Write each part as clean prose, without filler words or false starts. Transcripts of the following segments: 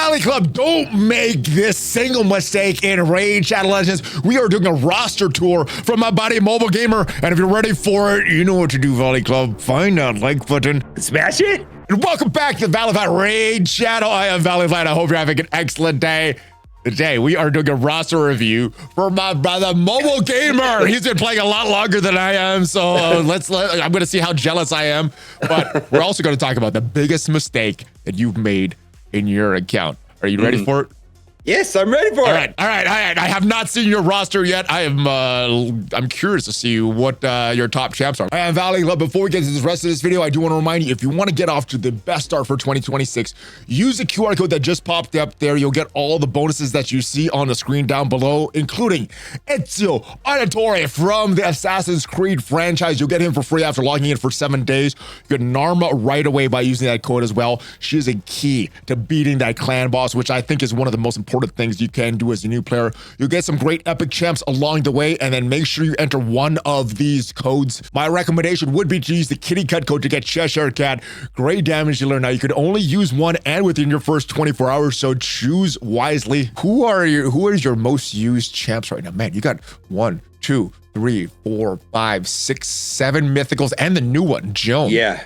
Valley Club, don't make this single mistake in Raid Shadow Legends. We are doing a roster tour from my buddy Mobile Gamer, and if you're ready for it, you know what to do, Valley Club. Find that like button, smash it, and welcome back to the ValleyFlyin Raid Shadow. I am ValleyFlyin. I hope you're having an excellent day. Today, we are doing a roster review for my brother, Mobile Gamer. He's been playing a lot longer than I am, so I'm going to see how jealous I am. But we're also going to talk about the biggest mistake that you've made in your account. Are you ready for it? Yes, I'm ready for it. All right. I have not seen your roster yet. I'm curious to see what your top champs are. I am Valley Club. Before we get to the rest of this video, I do want to remind you, if you want to get off to the best start for 2026, use the QR code that just popped up there. You'll get all the bonuses that you see on the screen down below, including Ezio Auditore from the Assassin's Creed franchise. You'll get him for free after logging in for 7 days. You get Narma right away by using that code as well. She is a key to beating that clan boss, which I think is one of the most important things you can do as a new player. You'll get some great epic champs along the way, and then make sure you enter one of these codes. My recommendation would be to use the kitty cut code to get Cheshire Cat. Great damage dealer. Now, you could only use one and within your first 24 hours, so choose wisely. Who is your most used champs right now? Man, you got 1, 2, 3, 4, 5, 6, 7 mythicals and the new one, Joan. Yeah.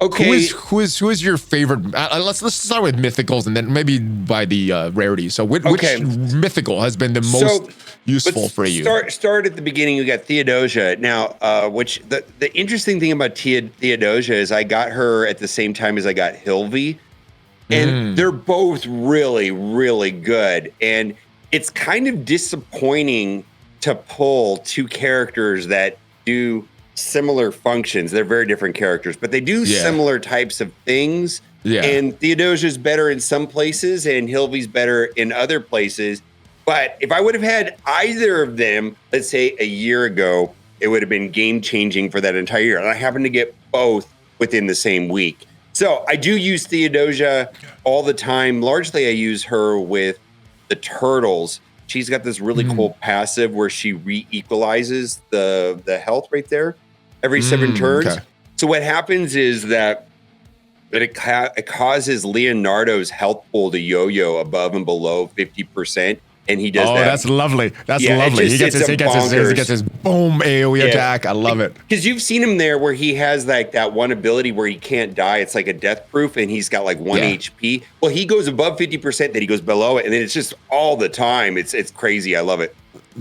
Okay. Who is your favorite? Let's start with mythicals and then maybe by the rarity. So which mythical has been the most useful for you? Start at the beginning. You got Theodosia. Now, which the interesting thing about Theodosia is I got her at the same time as I got Hilvi, and they're both really, really good. And it's kind of disappointing to pull two characters that do similar functions. They're very different characters, but they do similar types of things. Yeah. And Theodosia's better in some places and Hilvi's better in other places. But if I would have had either of them, let's say a year ago, it would have been game changing for that entire year. And I happened to get both within the same week. So I do use Theodosia all the time. Largely I use her with the turtles. She's got this really cool passive where she re-equalizes the health right there every 7 turns. Okay. So what happens is that it causes Leonardo's health pool to yo-yo above and below 50%. And he does that. Oh, that's lovely. That's lovely. He gets his boom AoE attack. I love it. Because you've seen him there where he has like that one ability where he can't die. It's like a death proof and he's got like 1 HP. Well, he goes above 50%, then he goes below it. And then it's just all the time. It's crazy. I love it.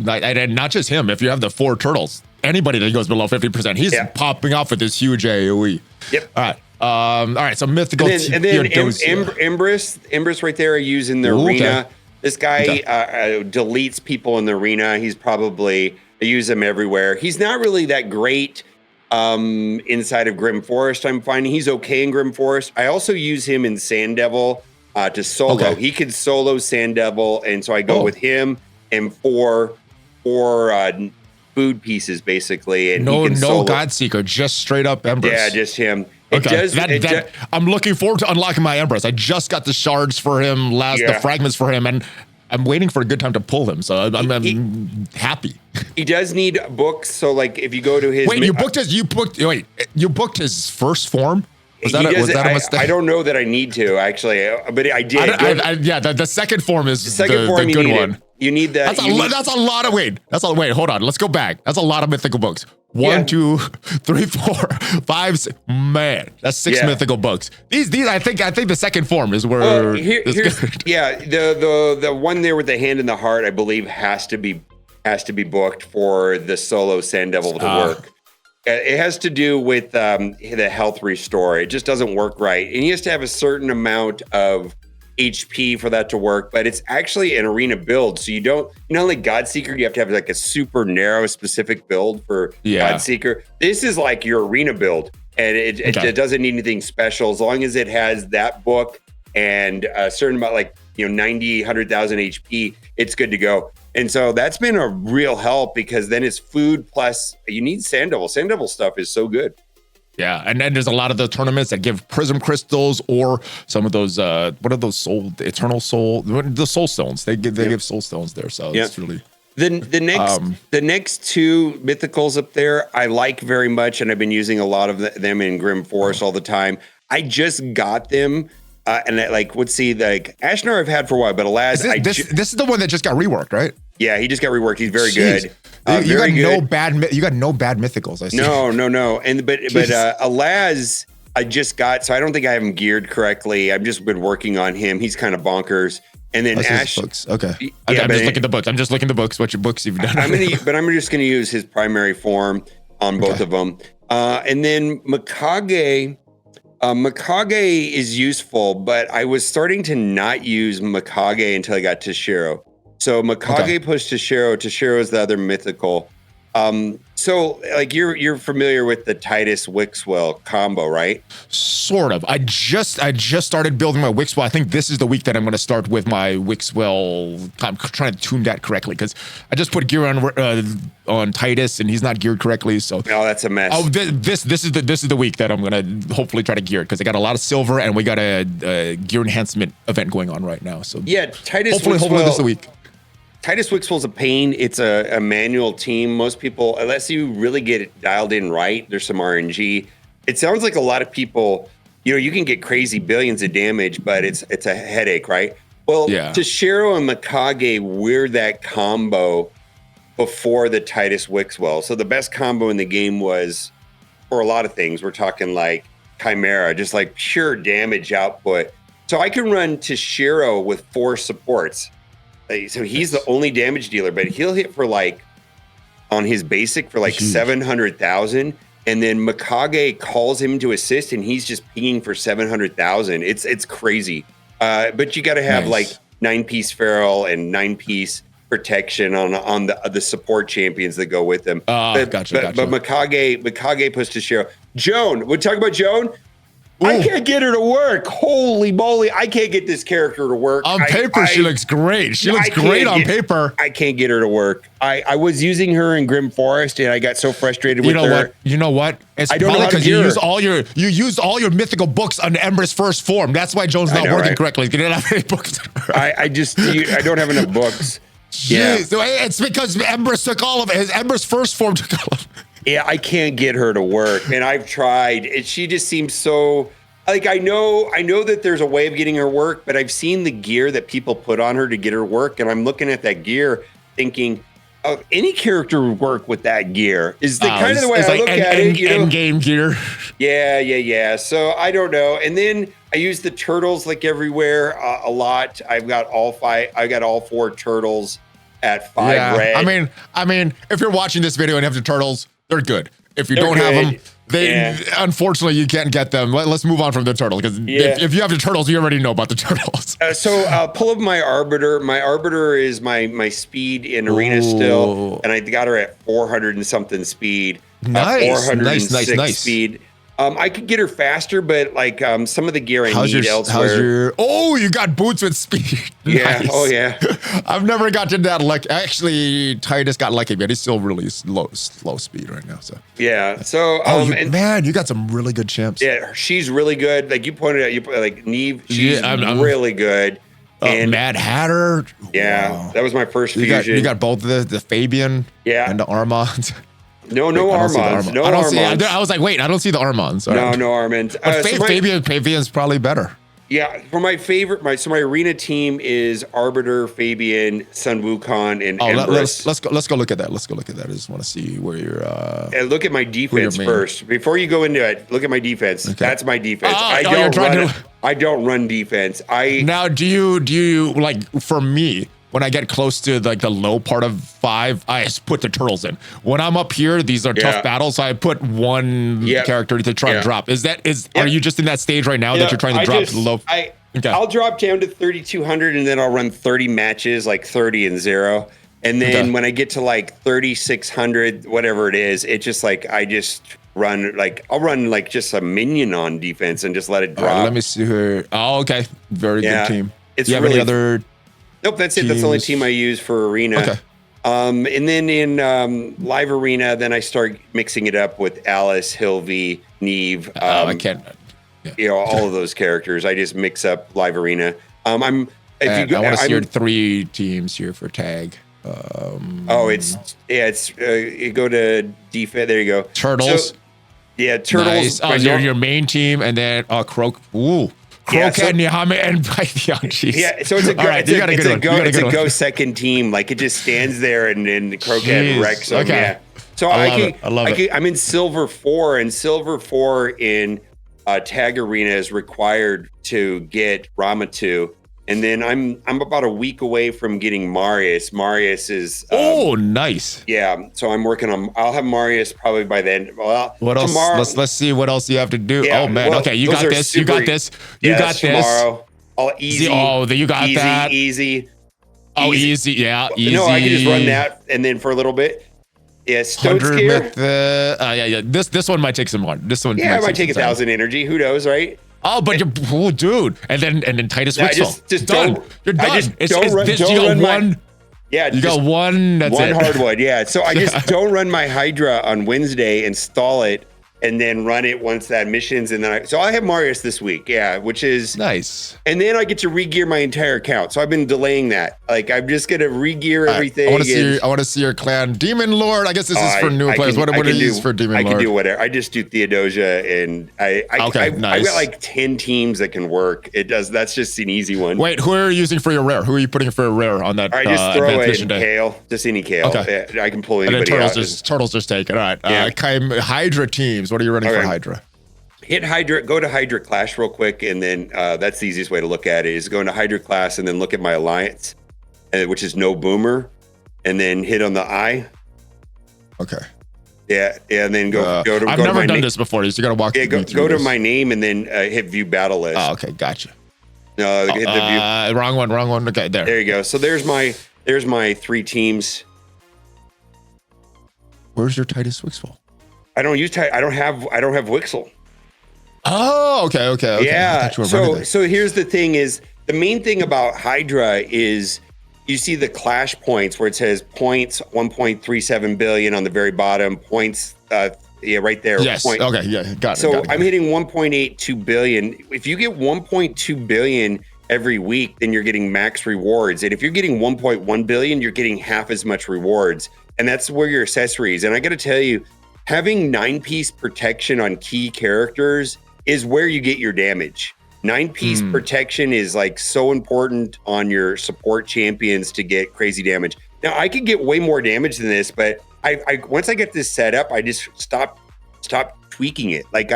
And not just him. If you have the 4 turtles, anybody that goes below 50%, he's popping off with this huge AoE. Yep. All right. So mythical. And then Embrys right there I use in the arena. Okay. This guy deletes people in the arena. I use him everywhere. He's not really that great inside of Grim Forest, I'm finding. He's okay in Grim Forest. I also use him in Sand Devil to solo. Okay. He can solo Sand Devil, and so I go with him and four food pieces, basically. And no Godseeker, just straight up Embrys. Yeah, just him. I'm looking forward to unlocking my Embrys. I just got the shards for him, the fragments for him, and I'm waiting for a good time to pull him. So I'm happy. He does need books. So like if you go to his you booked his first form. Was that a mistake? I don't know that I need to actually, but I did. The second form is the good one. You need that. That's a lot of wait. Hold on. Let's go back. That's a lot of mythical books. 1, 2, 3, 4, 5, 6. Man, that's 6 mythical books. These I think the second form is where the one there with the hand in the heart, I believe has to be booked for the solo Sand Devil to work. It has to do with the health restore. It just doesn't work right. And he has to have a certain amount of HP for that to work, but it's actually an arena build. So you don't, not like Godseeker, you have to have like a super narrow specific build for Godseeker. This is like your arena build, and it doesn't need anything special as long as it has that book and a certain amount, like 90, 100,000 HP, it's good to go. And so that's been a real help because then it's food plus you need Sand Devil. Sand Devil stuff is so good. Yeah, and then there's a lot of the tournaments that give prism crystals or some of those what are those soul eternal soul the soul stones. They give soul stones there, so it's really the next 2 mythicals up there I like very much, and I've been using a lot of them in Grim Forest all the time. I just got them And like, let's see, like Ashnar I've had for a while, but Alaz, this is the one that just got reworked, right? Yeah, he just got reworked. He's very good. You got no bad. You got no bad mythicals. I see. No. And but Alaz, I just got. So I don't think I have him geared correctly. I've just been working on him. He's kind of bonkers. And then Ash. Books. Okay. Yeah, I'm just looking at the books. I'm just looking at the books. What your books you've done? I'm just gonna use his primary form on both of them. And then Mikage. Mikage is useful, but I was starting to not use Mikage until I got Toshiro. So Mikage pushed Toshiro. Toshiro is the other mythical. So like you're familiar with the Titus Wixwell combo, right? Sort of. I just started building my Wixwell. I think this is the week that I'm going to start with my Wixwell. I'm trying to tune that correctly because I just put gear on Titus and he's not geared correctly. So that's a mess. Oh, this is the week that I'm going to hopefully try to gear it because I got a lot of silver and we got a gear enhancement event going on right now. So yeah, Titus. Hopefully this is the week. Titus Wixwell's a pain. It's a manual team. Most people, unless you really get it dialed in right, there's some RNG. It sounds like a lot of people, you can get crazy billions of damage, but it's a headache, right? Well, Toshiro and Mikage were that combo before the Titus Wixwell. So the best combo in the game was, for a lot of things, we're talking like Chimera, just like pure damage output. So I can run Toshiro with 4 supports. So he's the only damage dealer, but he'll hit for like on his basic for like 700,000, and then Mikage calls him to assist, and he's just pinging for 700,000. It's crazy. But you got to have like 9-piece feral and 9-piece protection on the support champions that go with them. Gotcha. But Mikage puts Toshiro. Joan, we'll talk about Joan. Ooh. I can't get her to work. Holy moly. I can't get this character to work. On paper, she looks great. She looks great on paper. I can't get her to work. I was using her in Grim Forest and I got so frustrated with her. You know what? It's probably because you used all your mythical books on Ember's first form. That's why Joan's not working correctly. You didn't have any books. I don't have enough books. Yeah. It's because Ember's took all of it. Ember's first form took all of it. Yeah, I can't get her to work, and I've tried. And she just seems so like I know that there's a way of getting her work, but I've seen the gear that people put on her to get her work, and I'm looking at that gear thinking, oh, any character would work with that gear. Is the kind of the way I look at it. End game gear. Yeah. So I don't know. And then I use the turtles like everywhere a lot. I've got all 4 turtles at 5 red. I mean, if you're watching this video and have the turtles, they're good. If you don't have them, unfortunately you can't get them. Let's move on from the turtle because if you have the turtles, you already know about the turtles. So pull up my Arbiter. My Arbiter is my speed in arena still, and I got her at 400 and something speed. Nice speed. I could get her faster, but like some of the gear I need elsewhere. You got boots with speed. Yeah. Nice. Oh yeah. I've never gotten that lucky. Actually, Titus got lucky, but he's still really slow speed right now. So yeah. So you got some really good champs. Yeah, she's really good. Like you pointed out, like Neve, she's really good. And Mad Hatter. Yeah, wow. That was my first fusion. You got both the Fabian and the Armand. No Armands. No Armands. I was like, wait, I don't see the Armands. No Armands. Fabian's probably better. Yeah, for my favorite, my arena team is Arbiter, Fabian, Sun Wukong, and Empress. Let's go look at that. I just want to see where you're. And look at my defense first. Before you go into it, look at my defense. Okay. That's my defense. I don't run defense. Now, do you like for me? When I get close to like the low part of 5, I put the turtles in. When I'm up here, these are tough battles. So I put one character to try to drop. Are you just in that stage right now that you're trying to drop to the low? I'll drop down to 3,200 and then I'll run 30 matches, like 30 and 0. And then when I get to like 3,600, whatever it is, it's just like I just run like I'll run like just a minion on defense and just let it drop. Let me see her. Oh, okay, very good team. Do you have any other? Nope, that's it. That's the only team I use for arena. Okay. And then in live arena, then I start mixing it up with Alice, Hilvi, Neve. I can't. Yeah. All of those characters. I just mix up live arena. I want to see your 3 teams here for tag. You go to defense. There you go. Turtles. So, turtles. Nice. Your main team, and then Croak. Ooh. Crocat, Nihame, and jeez. Yeah, so it's a go, right, it's a go second team. Like it just stands there and Crocat wrecks them. Okay. Yeah. So I love it. I'm in silver 4, and silver 4 in Tag Arena is required to get Rama 2. And then I'm about a week away from getting Marius. Marius is nice. Yeah, so I'm working on. I'll have Marius probably by then. Well, what else? Tomorrow, let's see what else you have to do. Yeah, oh man, okay, you got this. You got this. You got this. Tomorrow, all easy. You got easy, that. Easy. Oh, easy. Yeah, easy. No, I can just run that and then for a little bit. Yeah, Stone Scare. Yeah. This one might take some more. This one. Yeah, it might take 1,000 energy. Who knows, right? Oh, but you're dude, and then Titus Wixel. Just done. You're done. You got one. That's one it. hardwood. Yeah. So I just don't run my Hydra on Wednesday, install it, and then run it once that missions, and then so I have Marius this week. Yeah, which is nice. And then I get to re-gear my entire account. So I've been delaying that. Like I'm just gonna re-gear everything. I want to see your clan, Demon Lord. I guess this is for new players. What do you use for Demon Lord? I can do whatever. I just do Theodosia, and I've got like 10 teams that can work. It does. That's just an easy one. Wait, who are you using for your rare? Who are you putting for a rare on that? I just throw in Kale, just any Kale. Okay. I can pull anybody out. Turtles just take it. All right. Hydra teams. What are you running for Hydra? Hit Hydra, go to Hydra Clash real quick, and then that's the easiest way to look at it is go into Hydra Class and then look at my alliance, which is no boomer, and then hit on the eye. Okay. Yeah, and then go to. I've never done this before. So you got to walk. Yeah, go to my name and then hit View Battle List. Oh, okay, gotcha. No, hit the view. Wrong one. Okay, there. There you go. So there's my 3 teams. Where's your Titus Wixel? I don't have Wixel. Oh, okay. Yeah. So here's the thing: is the main thing about Hydra is you see the clash points where it says points 1.37 billion on the very bottom. Points, right there. Yes. Okay. Yeah. Got it. So I'm hitting 1.82 billion. If you get 1.2 billion every week, then you're getting max rewards. And if you're getting 1.1 billion, you're getting half as much rewards. And that's where your accessories. And I got to tell you, having 9-piece protection on key characters is where you get your damage. 9-piece protection is like so important on your support champions to get crazy damage. Now I could get way more damage than this, but I once I get this set up, I just stop tweaking it. Like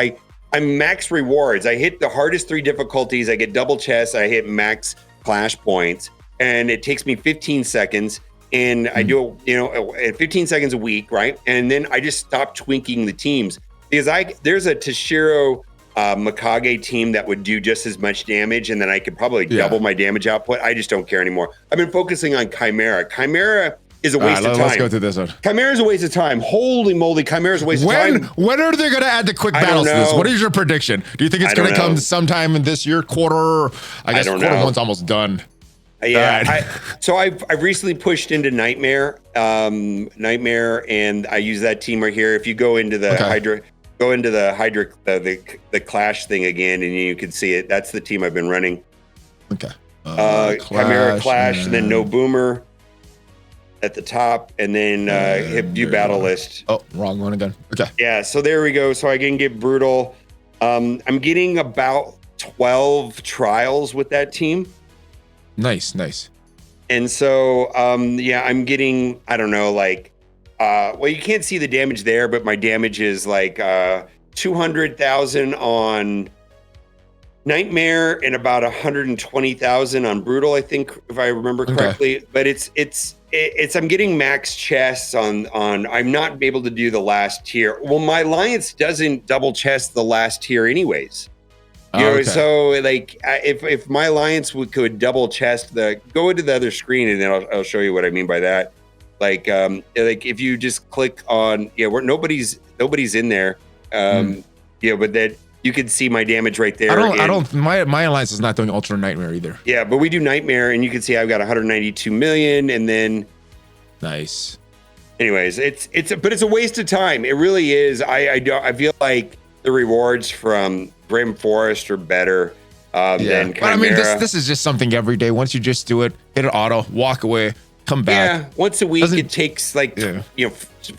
I'm max rewards. I hit the hardest 3 difficulties. I get double chest. I hit max clash points, and it takes me 15 seconds. And I do, 15 seconds a week, right? And then I just stop tweaking the teams because there's a Toshiro Mikage team that would do just as much damage, and then I could probably double my damage output. I just don't care anymore. I've been focusing on Chimera. Chimera is a waste of time. Let's go through this one. Chimera is a waste of time. Holy moly, Chimera is a waste of time. When are they going to add the quick battles to this? What is your prediction? Do you think it's going to come sometime in this year, quarter? I guess quarter one's almost done. Yeah, so I've recently pushed into Nightmare, and I use that team right here. If you go into the Hydra, the Clash thing again, and you can see it. That's the team I've been running. Okay. Chimera Clash, and then No Boomer at the top, and then hit View Battle List. Oh, wrong one again. Okay. Yeah, so there we go. So I can get brutal. I'm getting about 12 trials with that team. Nice. And so, I'm getting, I don't know, like, you can't see the damage there, but my damage is like 200,000 on Nightmare and about 120,000 on Brutal, I think, if I remember correctly. Okay. But it's I'm getting max chests on I'm not able to do the last tier. Well, my alliance doesn't double chest the last tier anyways. So like if my alliance could double chest go into the other screen, and then I'll show you what I mean by that. Like if you just click on where nobody's in there, but then you can see my damage right there. My alliance is not doing Ultra Nightmare either. Yeah, but we do Nightmare, and you can see I've got 192 million, and then nice. Anyways, it's a waste of time. It really is. I feel like the rewards from Grim Forest are better than Chimera. But I mean, this is just something every day. Once you just do it, hit an auto, walk away, come back. Yeah, once a week. It takes like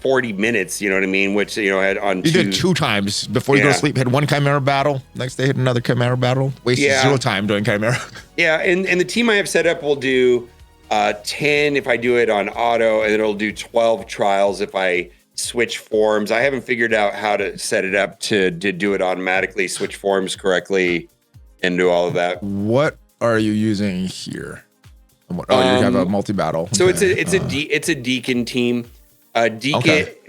40 minutes. You know what I mean? Which had on. You did 2 times before you go to sleep. Hit 1 chimera battle. Next day, hit another chimera battle. Wasted 0 time doing chimera. Yeah, and the team I have set up will do 10 if I do it on auto, and it'll do 12 trials if I switch forms. I haven't figured out how to set it up to do it automatically, switch forms correctly, and do all of that. What are you using here? You have a multi-battle. So it's a Deacon team.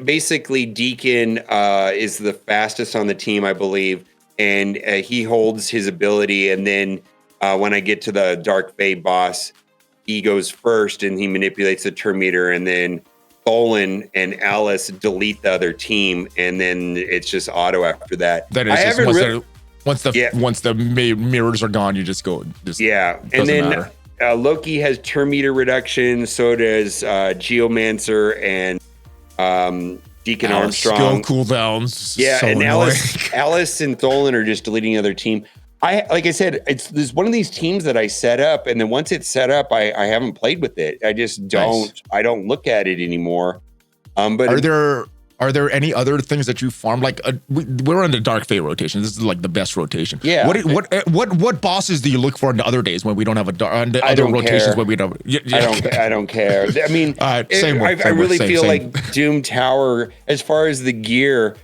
Basically Deacon is the fastest on the team, I believe, and he holds his ability. And then when I get to the Dark Fae boss, he goes first and he manipulates the turn meter, and then Tholen and Alice delete the other team, and then it's just auto after that. That is once the mirrors are gone, you just go. And then Loki has turn meter reduction. So does Geomancer and Deacon Armstrong. Skill cooldowns. Yeah, so and annoying. Alice and Tholen are just deleting the other team. Like I said, there's one of these teams that I set up, and then once it's set up, I haven't played with it. I just don't. Nice. I don't look at it anymore. But are there any other things that you farm? Like we're on the Dark Fae rotation. This is like the best rotation. Yeah. What bosses do you look for in the other days when we don't have other rotations when we don't? I don't care. I mean, I really feel like Doom Tower, as far as the gear.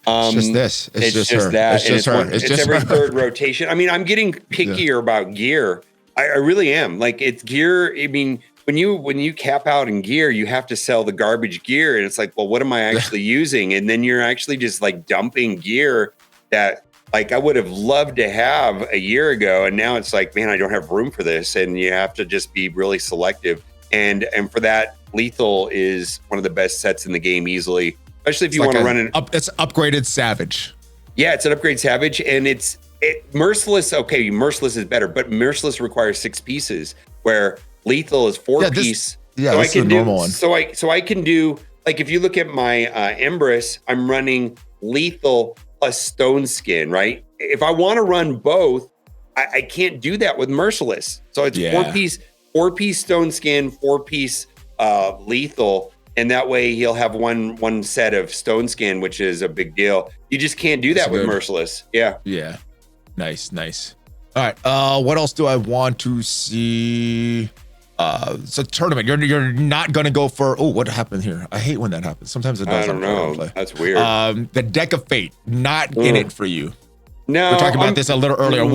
It's just this. It's just her. That. It's just her. It's every third rotation. I mean, I'm getting pickier about gear. I really am. Like, it's gear. I mean, when you cap out in gear, you have to sell the garbage gear, and it's like, well, what am I actually using? And then you're actually just like dumping gear that like I would have loved to have a year ago, and now it's like, man, I don't have room for this, and you have to just be really selective. And for that, Lethal is one of the best sets in the game easily. Especially if you want to run it's upgraded Savage. Yeah, it's an upgrade Savage, and it's Merciless. Okay, Merciless is better, but Merciless requires 6 pieces, where Lethal is 4 piece. So I can do normal one. So I can do, like, if you look at my Empress, I'm running Lethal plus Stone Skin, right? If I want to run both, I can't do that with Merciless. So it's 4 piece Stone Skin, 4 piece Lethal. And that way he'll have one set of Stone Skin, which is a big deal. You just can't do that with Merciless. Yeah. Yeah. Nice. All right. What else do I want to see? So tournament. You're not gonna go for. Oh, what happened here? I hate when that happens. Sometimes it does. I don't know. That's weird. The Deck of Fate, not in it for you. No. We're talking about this a little earlier.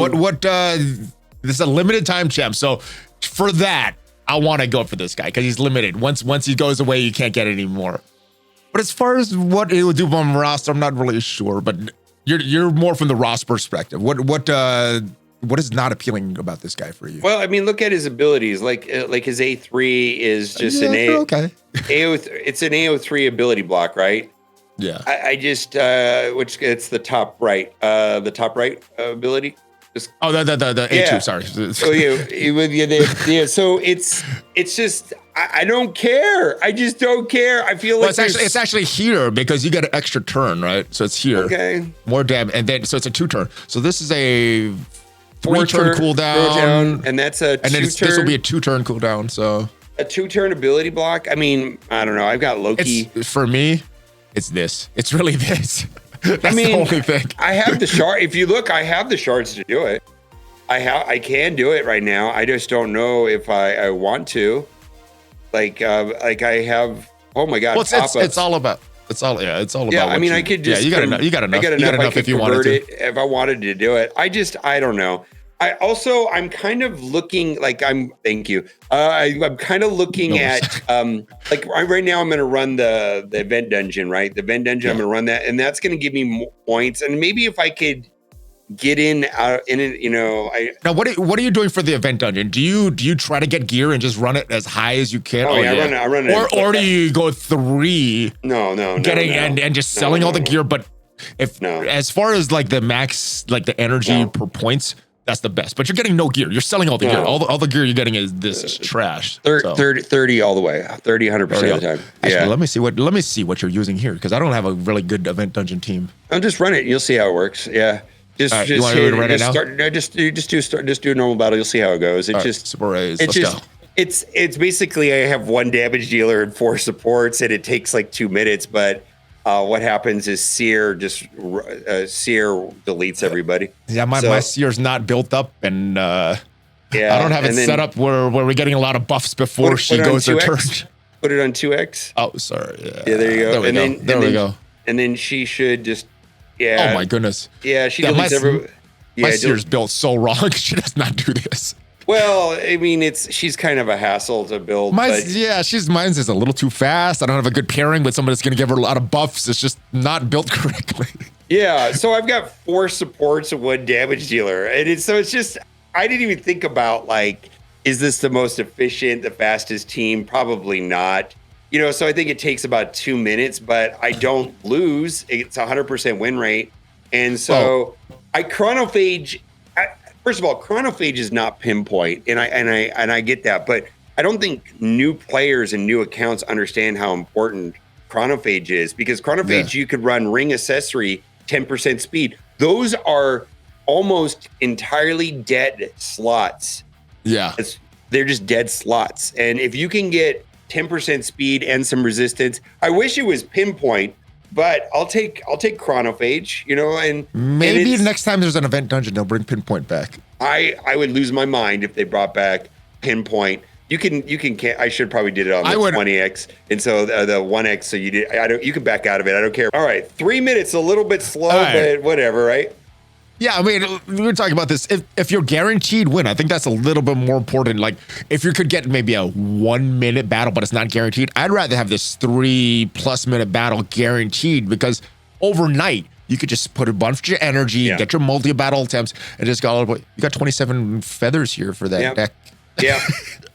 This is a limited time champ. So for that, I want to go for this guy because he's limited. Once he goes away, you can't get it anymore. But as far as what it would do on roster, I'm not really sure. But you're more from the roster perspective. What is not appealing about this guy for you? Well, I mean, look at his abilities. Like his A3 is just an it's an AO3 ability block, right? Yeah. I just which it's the top right ability. The A2, sorry. So it's just I don't care. I just don't care. I feel like it's actually here because you get an extra turn, right? So it's here. Okay. More damage, and then so it's a 2-turn. So this is a 3-turn cooldown, and that's a 2-turn. This will be a 2-turn cooldown. So a 2-turn ability block. I mean, I don't know. I've got Loki. For me, it's this. It's really this. That's the only thing. I have the shard. If you look, I have the shards to do it. I can do it right now. I just don't know if I want to. Like I have. Oh my God! Well, it's all about. It's all about. Yeah, I mean, I could just. You got enough. You got enough if you wanted to. If I wanted to do it, I don't know. I'm kind of looking like thank you. I'm kind of looking at like right now I'm going to run the event dungeon, right? The event dungeon, I'm going to run that, and that's going to give me more points. And maybe if I could get out in it, Now, what are you doing for the event dungeon? Do you try to get gear and just run it as high as you can? Oh, yeah, I run it. Or do you go 3? No. Getting and just selling all the gear, but as far as like the max, like the energy per points. That's the best, but you're getting no gear. You're selling all the gear. All the gear you're getting is this trash. 30 all the way. 30, 100% of the time. Actually, let me see what you're using here because I don't have a really good event dungeon team. I'll just run it. You'll see how it works. Yeah. Just you want to run it now? Just do a normal battle. You'll see how it goes. Let's go. It's basically I have one damage dealer and 4 supports, and it takes like 2 minutes. But what happens is Seer deletes everybody. Yeah, my Seer's not built up, and I don't have it set up where we're getting a lot of buffs before she goes her turn. Put it on 2x. Oh, sorry. Yeah, there you go. There we go. And then she should just, yeah. Oh my goodness. Yeah, she deletes every. Yeah, my Seer's built so wrong. She does not do this. Well, I mean, she's kind of a hassle to build. Mine's is a little too fast. I don't have a good pairing with somebody that's going to give her a lot of buffs. It's just not built correctly. Yeah, so I've got 4 supports and 1 damage dealer, and it's just I didn't even think about like, is this the most efficient, the fastest team? Probably not. So I think it takes about 2 minutes, but I don't lose. It's 100% win rate, and so I chronophage. First of all, chronophage is not pinpoint, and I get that, but I don't think new players and new accounts understand how important chronophage is, because chronophage you could run ring accessory 10% speed. Those are almost entirely dead slots. Yeah, they're just dead slots, and if you can get 10% speed and some resistance, I wish it was pinpoint. But I'll take chronophage, and maybe next time there's an event dungeon, they'll bring pinpoint back. I would lose my mind if they brought back pinpoint. You can I should probably did it on the 20x, and so the 1x. So you can back out of it. I don't care. All right, 3 minutes, a little bit slow, but whatever, right? Yeah, I mean, we were talking about this. If you're guaranteed win, I think that's a little bit more important. Like, if you could get maybe a 1 minute battle, but it's not guaranteed, I'd rather have this 3+ minute battle guaranteed, because overnight, you could just put a bunch of your energy, get your multi-battle attempts, and just go, you got 27 feathers here for that deck. Yeah.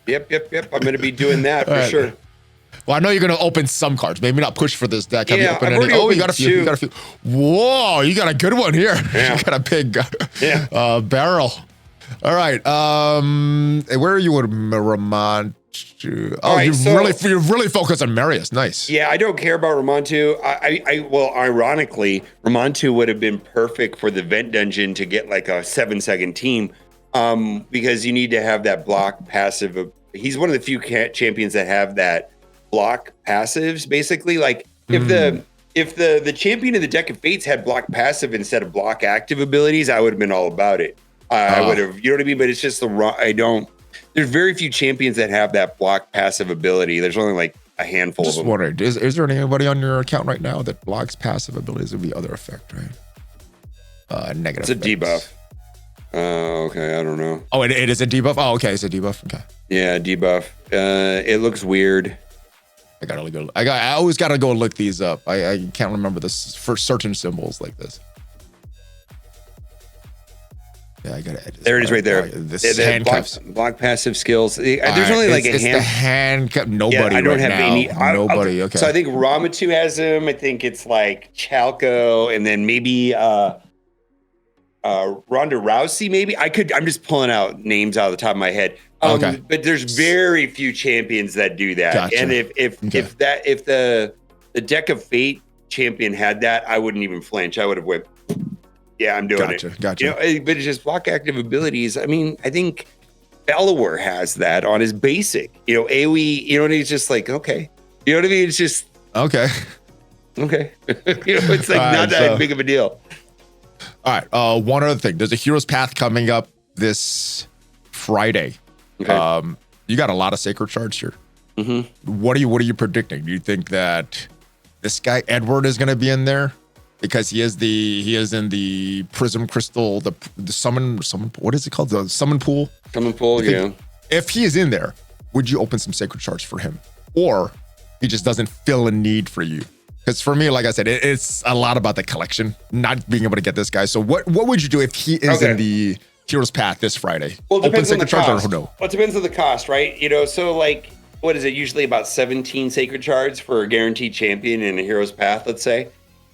Yep. I'm going to be doing that for sure. Well, I know you're going to open some cards. Maybe not push for this deck. Have you opened any? Oh, you got a few. You got a few. Whoa, you got a good one here. Yeah. You got a big barrel. All right. Where are you with Ramon? Oh, you're really focused on Marius. Nice. Yeah, I don't care about Ramontu. Well, ironically, Ramontu would have been perfect for the vent dungeon to get like a 7-second team, because you need to have that block passive. He's one of the few champions that have that block passives, basically. Like if the champion of the Deck of Fates had block passive instead of block active abilities, I would have been all about it. I would have, you know what I mean? But it's just there's very few champions that have that block passive ability. There's only like a handful of them. Just wondering, is there anybody on your account right now that blocks passive abilities with the other effect, right? Negative. It's a debuff. Okay, I don't know. Oh, it is a debuff? Oh, okay, it's a debuff. Okay. Yeah, debuff. It looks weird. I always gotta go look these up. I can't remember this for certain symbols like this. Yeah, I gotta edit. There it is, right there. This handcuffs. Block passive skills. There's only like it's the handcuff. Nobody. I don't have now. any. Nobody. Okay. So I think Ramatu has them. I think it's like Chalco, and then maybe Ronda Rousey. Maybe I'm just pulling out names out of the top of my head. Okay. But there's very few champions that do that. Gotcha. And if the Deck of Fate champion had that, I wouldn't even flinch. I would have went. Yeah, I'm doing it. Gotcha. But it's just block active abilities. I mean, I think Bellower has that on his basic. AoE. And he's just like, okay. You know what I mean? It's just okay. It's like not that big of a deal. All right. One other thing. There's a Hero's Path coming up this Friday. Okay. You got a lot of sacred shards here. Mm-hmm. What are you predicting? Do you think that this guy Edward is going to be in there? Because he is in the Prism Crystal, the summon, what is it called? The summon pool? Summon pool, yeah. If he is in there, would you open some sacred shards for him? Or he just doesn't feel a need for you? Because for me, like I said, it's a lot about the collection, not being able to get this guy. So what would you do if he is in the Hero's Path this Friday? Well, it depends on the cost. Or no? Well, it depends on the cost, right? So like, what is it? Usually about 17 sacred shards for a guaranteed champion in a Hero's Path, let's say.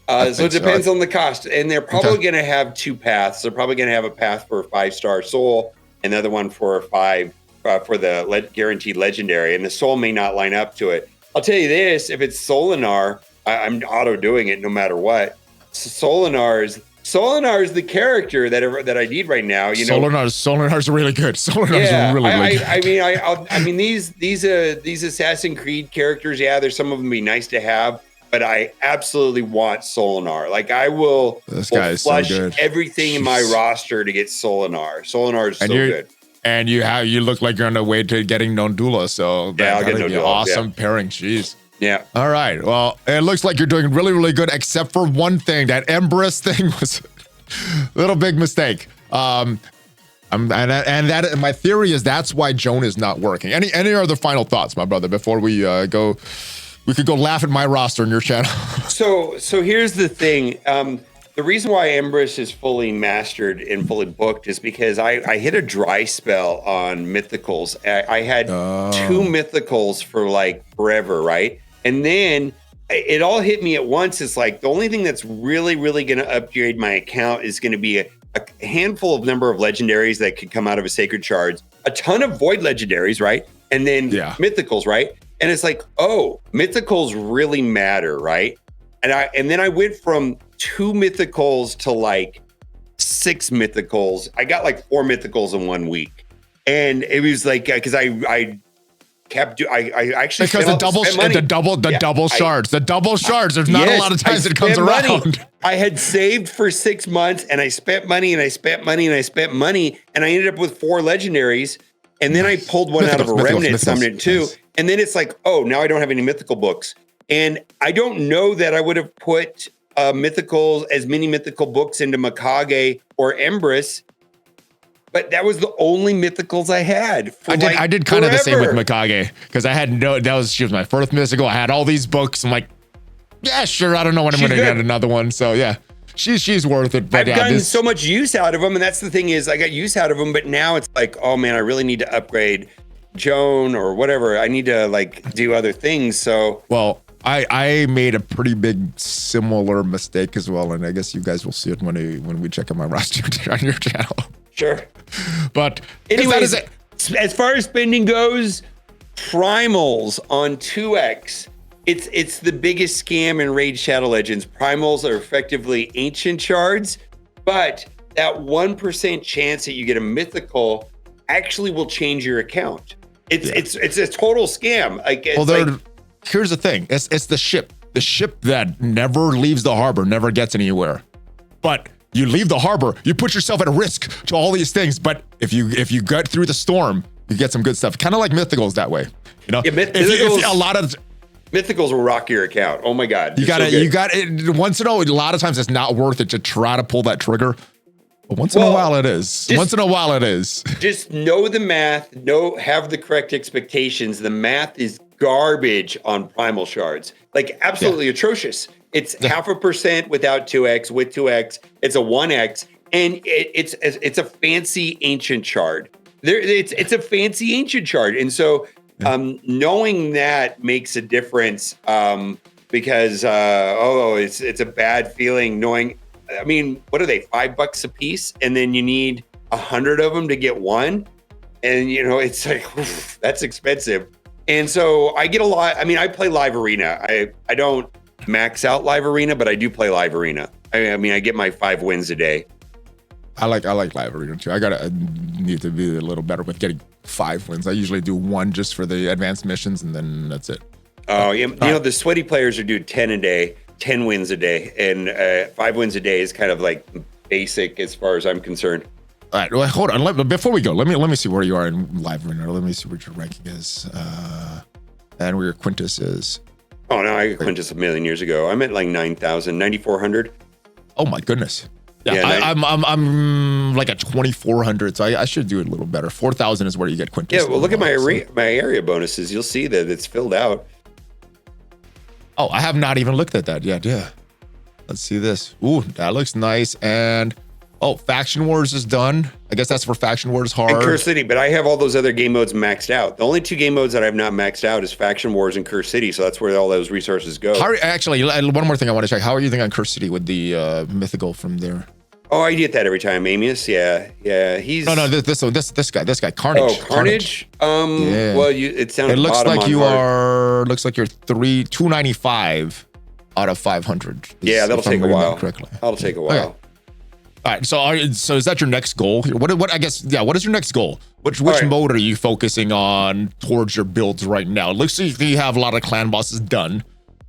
So it depends on the cost, and they're probably going to have 2 paths. They're probably going to have a path for a 5-star soul, another one for a 5 for the guaranteed legendary, and the soul may not line up to it. I'll tell you this: if it's Solinar, I'm auto doing it no matter what. Solinar is Solinar is the character that I need right now. You know, Solinar's really good. Solinar's really good. I mean, these Assassin's Creed characters. Yeah, there's some of them be nice to have, but I absolutely want Solinar. Like I will flush so good. Everything in my roster to get Solinar. Solinar is so good. And you look like you're on the way to getting Nondula, so that'll be an awesome pairing. Jeez. Yeah. All right. Well, it looks like you're doing really, really good, except for one thing. That Empress thing was a little big mistake. And that my theory is that's why Joan is not working. Any other final thoughts, my brother, before we go? We could go laugh at my roster in your channel. So here's the thing. The reason why Empress is fully mastered and fully booked is because I hit a dry spell on mythicals. I had 2 mythicals for like forever, right? And then it all hit me at once. It's like the only thing that's really, really going to upgrade my account is going to be a handful of number of legendaries that could come out of a sacred shards, a ton of void legendaries, right? And then mythicals, right? And it's like, oh, mythicals really matter, right? And then I went from 2 mythicals to like 6 mythicals. I got like 4 mythicals in 1 week. And it was like, because I actually because the double shards. The double shards. There's not a lot of times it comes around. Money. I had saved for 6 months, and I spent money, and I spent money, and I spent money, and I ended up with 4 legendaries. And then I pulled one out of a remnant, summoned it too. Nice. And then it's like, oh, now I don't have any mythical books. And I don't know that I would have put as many mythical books into Mikage or Empress. But that was the only mythicals I had. I did kind of the same with Mikage because I had she was my first mythical. I had all these books. I'm like, yeah, sure. I don't know when I'm going to get another one. So yeah, she's worth it. But I've gotten so much use out of them, and that's the thing is I got use out of them. But now it's like, oh man, I really need to upgrade Joan or whatever. I need to like do other things. So I made a pretty big similar mistake as well, and I guess you guys will see it when we check out my roster on your channel. Sure. But anyways, as far as spending goes, primals on 2x, it's the biggest scam in Raid Shadow Legends. Primals are effectively ancient shards, but that 1% chance that you get a mythical actually will change your account. It's a total scam. Here's the thing. It's the ship that never leaves the harbor, never gets anywhere. But you leave the harbor, you put yourself at risk to all these things. But if you get through the storm, you get some good stuff. Kind of like mythicals that way. You know, mythicals will rock your account. Oh my God. You got it. Once in a while, a lot of times it's not worth it to try to pull that trigger. But once in a while it is. Just know the math, have the correct expectations. The math is garbage on primal shards. Like absolutely atrocious. It's 0.5% without 2x, with 2x, it's a 1x, and it's a fancy ancient shard. It's a fancy ancient shard. And so knowing that makes a difference because it's a bad feeling knowing. I mean, what are they, $5 a piece? And then you need 100 of them to get one. And, you know, it's like, oof, that's expensive. And so I get a lot. I mean, I play live arena. I don't max out live arena, but I do play live arena. I mean, I get my 5 wins a day. I like live arena too. I need to be a little better with getting 5 wins. I usually do 1 just for the advanced missions, and then that's it. Oh, yeah. You know, the sweaty players are doing 10 a day. 10 wins a day, and 5 wins a day is kind of like basic as far as I'm concerned. All right, well, hold on. Before we go, let me see where you are in live arena. Let me see what your ranking is, and where your Quintus is. Oh no, I got Quintus a million years ago. I'm at like 9,000, 9,400. Oh my goodness. Yeah, I'm like at 2,400, so I should do it a little better. 4,000 is where you get Quintus. Yeah, well, look at my area bonuses. You'll see that it's filled out. Oh, I have not even looked at that yet. Yeah. Let's see this. Ooh, that looks nice. And Faction Wars is done. I guess that's for Faction Wars hard. And Curse City, but I have all those other game modes maxed out. The only 2 game modes that I have not maxed out is Faction Wars and Curse City, so that's where all those resources go. Actually, one more thing I want to check. How are you doing on Curse City with the mythical from there? Oh, I get that every time. Amius, yeah. He's this guy, Carnage. Oh, Carnage. Yeah. Well, it sounds. It looks like you are. Looks like you're 295 out of 500. Yeah, that'll take a while. That'll take a while. All right, so is that your next goal? What I guess, yeah, what is your next goal? Which mode are you focusing on towards your builds right now? Looks like you have a lot of clan bosses done.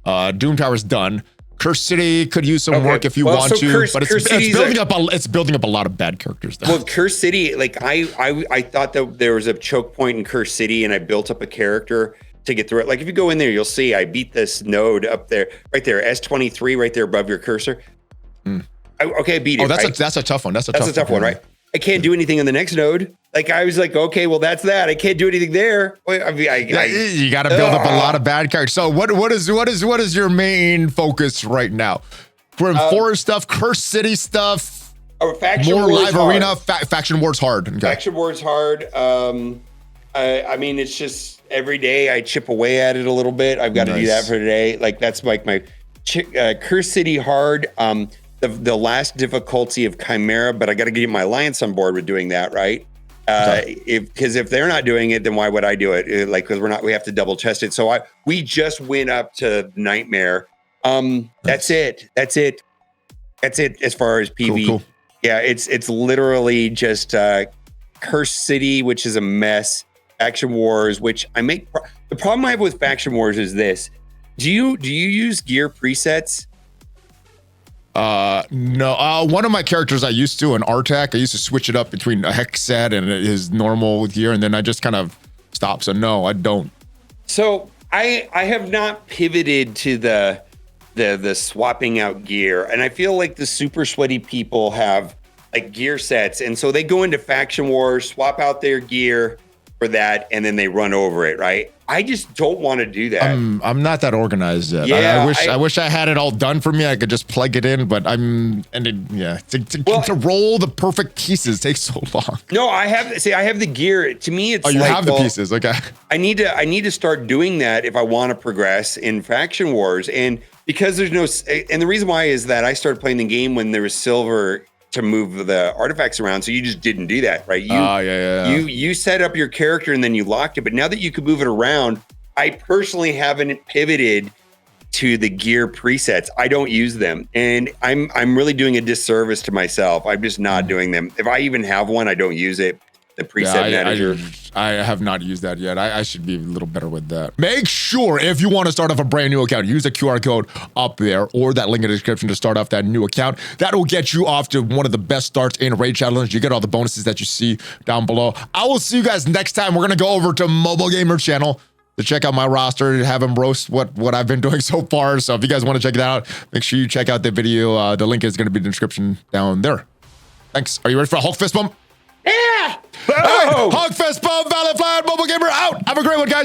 Doom Tower's done. Curse City could use some work if you want to, but it's building up a lot of bad characters though. Well, Curse City, like I thought that there was a choke point in Curse City and I built up a character to get through it. Like if you go in there, you'll see I beat this node up there, right there, S23, right there above your cursor. I beat it. Oh, that's a tough one. That's a tough one, right? I can't do anything on the next node. Like I was like, okay, well that's that. I can't do anything there. I mean, you got to build up a lot of bad characters. So what is your main focus right now? For forest stuff, Curse City stuff, faction more wars live arena, faction wars hard. Okay. Faction wars hard. I mean, it's just every day I chip away at it a little bit. I've got to do that for today. Like that's like my Curse City hard. The last difficulty of Chimera, but I got to get my Alliance on board with doing that, right? Because if they're not doing it, then why would I do it? Like, because we have to double test it. So we just went up to Nightmare. That's it as far as PV. Cool. Yeah, it's literally just Curse City, which is a mess. Faction Wars, which the problem I have with Faction Wars is this: do you use gear presets? No. One of my characters I used to, an Artak, I used to switch it up between a hex set and his normal gear, and then I just kind of stopped. So no, I don't. So I have not pivoted to the swapping out gear, and I feel like the super sweaty people have like gear sets, and so they go into Faction Wars, swap out their gear for that, and then they run over it, right? I just don't want to do that. I'm not that organized yet. Yeah, I wish I had it all done for me. I could just plug it in, but to roll the perfect pieces takes so long. No, I have the gear. To me, it's you have the pieces. Okay. I need to start doing that if I want to progress in Faction Wars, and because there's no, and the reason why is that I started playing the game when there was silver to move the artifacts around, so you just didn't do that, right? You set up your character and then you locked it, but now that you can move it around, I personally haven't pivoted to the gear presets. I don't use them, and I'm really doing a disservice to myself. I'm just not doing them. If I even have one, I don't use it. The preset manager. I have not used that yet. I should be a little better with that. Make sure if you want to start off a brand new account, use the QR code up there or that link in the description to start off that new account. That will get you off to one of the best starts in Raid Challenge. You get all the bonuses that you see down below. I will see you guys next time. We're going to go over to Mobile Gamer channel to check out my roster and have him roast what I've been doing so far. So if you guys want to check that out, make sure you check out the video. The link is going to be in the description down there. Thanks. Are you ready for a Hulk fist bump? Yeah! All right, Hulk fist bump, ValleyFlyin, Mobile Gamer out. Have a great one, guys.